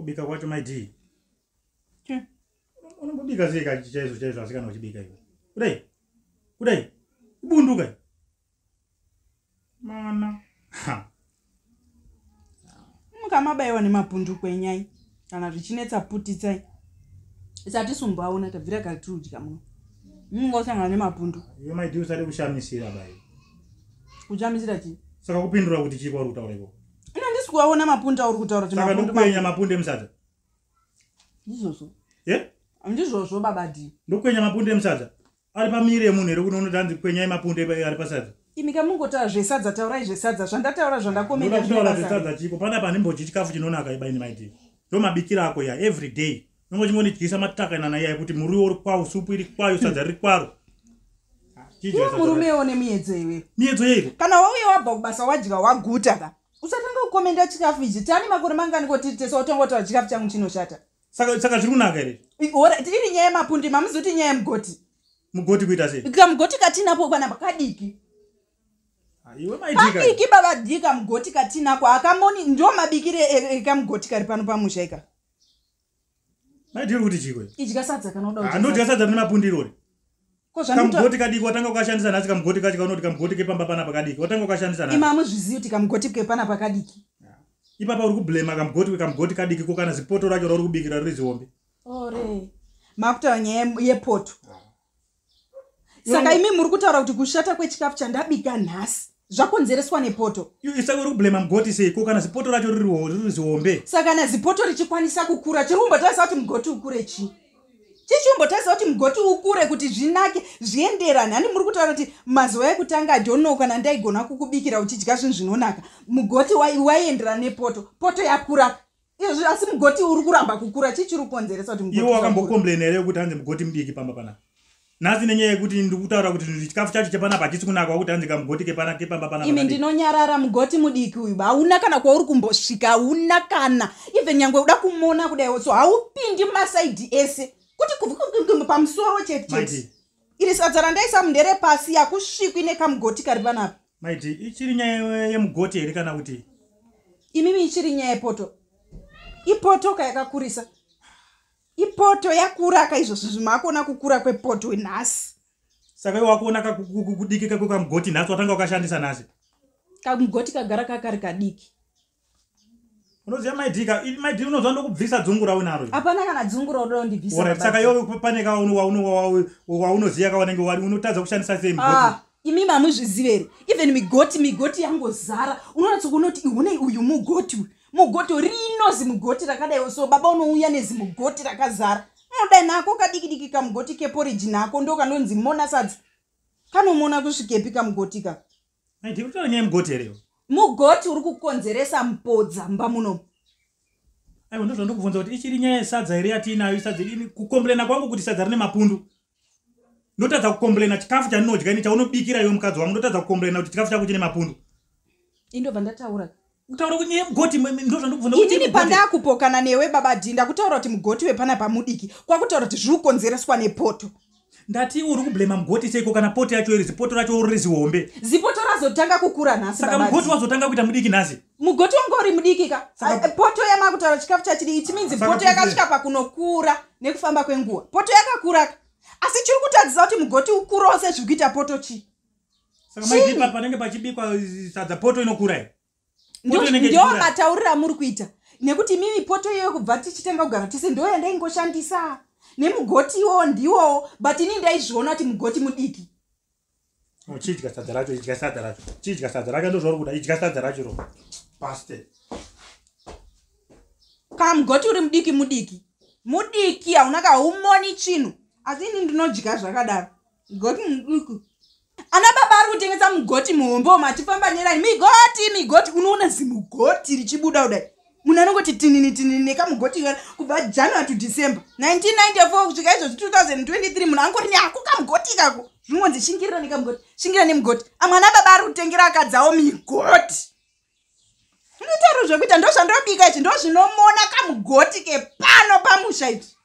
kubika kwacho maidi. Unobika zeka chaizo asikana uchibika iwe. Kudai. Bunduka. Mana. Kama baiwa ni mapundu kwenyai. Kana richinetsa putitsai. Isati sumbaona tabvira katudya muno. Ngosanga ne mapundu. Iwe maidi usati kushamisira bai. Kushamisira chi? Saka kupindura kuti chiko ari kutaureko. Ina ndisikuwaona mapundu ari kutaura kuti mapundu. Saka ndokwenya mapundu emusadza. Ndizvozvo. Ndizvozvo babadi. Ndokwenya mapundu emusadza. Ari pamire munhu ere kuti unotanzi kwenyai mapundu ari pasadza. Imika mungotaura zvesadza taurai zvesadza zvandataura zvandakomenda zvinotaura zvesadza chiko pana panimbochi chikafu chinonaka ibaini maiti. Ndomabikira ako ya every day. Nongo chingonityisa matakanana yaya kuti muriwo uri kwawo supu iri kwayo sadza riri kwaro. Murume one miedzo iwe. Miedzo yeiko. Kana wauya wabva kubasa wadya waguta ka. Usatanga kukomenda chikafu ichi. Tani makore mangani kotitesa utongotaura chikafu changu chinoshata. Saka zviri kunaka ere? Tiri nyaya yemapundi mamuzoti nyaya yemugoti. Mugoti kuita sei? Kamugoti katinapo pana pakadiki. Iwe maidika. Kadiki baba dika mugoti katinako akamoni ndo mabikire kamugoti kari pano pamusha ika. Maidiri kuti chikwe. Idya sadza kanoda kuti. Andodya sadza rine mapundi rori. Kozvamuta kamugoti kadiki watanga ukashandisa nasi kamugoti kacho kaunoti kamugoti kepamba pana pakadiki watanga ukashandisa nasi. Imamu zviziyo kuti kamugoti kepana pakadiki. Ipapa uri kublema kamugoti kadiki ko kana zipoto racho rori kubikira riri ziombe. Ore. Makuta nyaya yepoto. Saka imi muri kutaura kuti kushata kwechikafu chandabika nhasi zvakonzereswa nepoto. Isaka uri kublema mugoti sei ko kana zipoto racho riri ziombe. Saka na zipoto richikwanisa kukura chirumbotaisa kuti mugoti ukure chi. Chichumbotaisa kuti mugoti ukure kuti zvinake zvienderane. Hani muri kutaura kuti mazuva ekutanga don't kana ndaigona kukubikira uchidya zvinhu zvinonaka. Mugoti waienderana nepoto. Poto yakura. Izvo asi mugoti uri kuramba kukura chichiri kukonzeresa kuti mugoti. Iwo wakambokomplain ere kuti hanzi mugoti mudiki pamba pana. Nasi nenyaya yekuti ndikutaura kuti chikafu chacho chepana pachisi kunaka kuti hanzi kamugoti kepamba pana. Imi ndinonyarara mugoti mudiki uyu. Hauna kana kwauri kumbosvika, hauna kana. Even nyangwe uda kumona kudai so haupindi masaidi ese. Kuti pamusoro chete. Iri sadza randaisa mundere pasi yakusvikwi nekamugoti kari panapa. Maiti, ichiri nyaya yemugoti ere kana kuti? Imimi ichiri nyaya yepoto. Ipoto kayakakurisa. Ipoto yakura kaizvozvo zvimakona kukura kwepoto nhasi. Saka iwe wakuona kudikika kwekamugoti nhasi watanga ukashandisa nhasi. Kamugoti kagara kakari kadiki. Unoziva maidika, maidika unozva ndokubvisa dzungu rawe naro. Hapana kana dzungu rawe ndibvisa. Ora saka iwe pane waunoziya kawanenge wari unotadza kushandisa sei mugoti. Imi mamuzvizivere. Even migoti yangozara. Unoratsa kunoti ione uyu mugoti. Mugoti rinozi mugoti rakadai so baba unouya nezimugoti rakazara. Unodai nako kadiki kamugoti keporiji nako ndo kanonzi mona sadza. Kanomona kusvikepi kamugoti ka. Maidika kuti nyaya mugoti ere. Mugoti uri kukonzeresa mpodza mba muno. Aiwa ndozvo ndokubvunza kuti ichiri nyaya yesadza ere yatinayo sadza ini kukomplaina kwangu kuti sadza rine mapundu. Ndotadza kukomplaina chikafu chandinodya ini chaunobikira iwe mukadzi wangu ndotadza kukomplaina kuti chikafu chako chine mapundu. Indobva ndataura. Kutaura kuti nyaya mugoti ndozvo ndokubvunza kuti ini pandakupokana newe baba dhinda kutaura kuti mugoti wepana pamudiki kwakutaura kuti zviri kukonzereswa nepoto. Ndati uri kublema mugoti seiko kana poto yacho iri zipoto racho uri ziombe. Zipoto razotanga kukura nhasi baba. Saka mugoti wazotanga kuita mudiki nhasi. Mugoti wangu uri mudiki ka. Poto yamakutaura chikafu chachiri it means poto yakasvika pakunokura nekufamba kwenguva. Poto yakakura. Asi chiri kutadzisa kuti mugoti ukurawo sezvikuita poto chi. Saka maidipa panenge pachibikwa sadza poto inokura. Ndio mataurira muri kuita. Nekuti mimi poto iyoyo kubva tichitenga kugara tise ndo yandaingoshandisa. Nemugoti iwo ndiwo but ini ndaizviona kuti mugoti mudiki. Chidya sadza racho, idya sadza racho. Chidya sadza racho ndozvo kuda idya sadza racho ro. Paste. Kamugoti uri mudiki. Mudiki hauna kahumoni chinhu. Asi ini ndinodya zvakadaro. Mugoti mudiki. Ana baba ari kutengesa mugoti muhombo matifamba nerani migoti unoona zimugoti richibuda kudai. Munhu anongoti tinini nekamugoti kubva January to December 1994 kusvika izvozvi 2023 munhu angori neako kamugoti kako zvinonzi shingirira nekamugoti shingira nemugoti amwe ana baba ari kutengera akadzawo migoti. Nditauro zvekuita ndo zvandobika ichi ndo zvinomona kamugoti kepano pamusha ichi.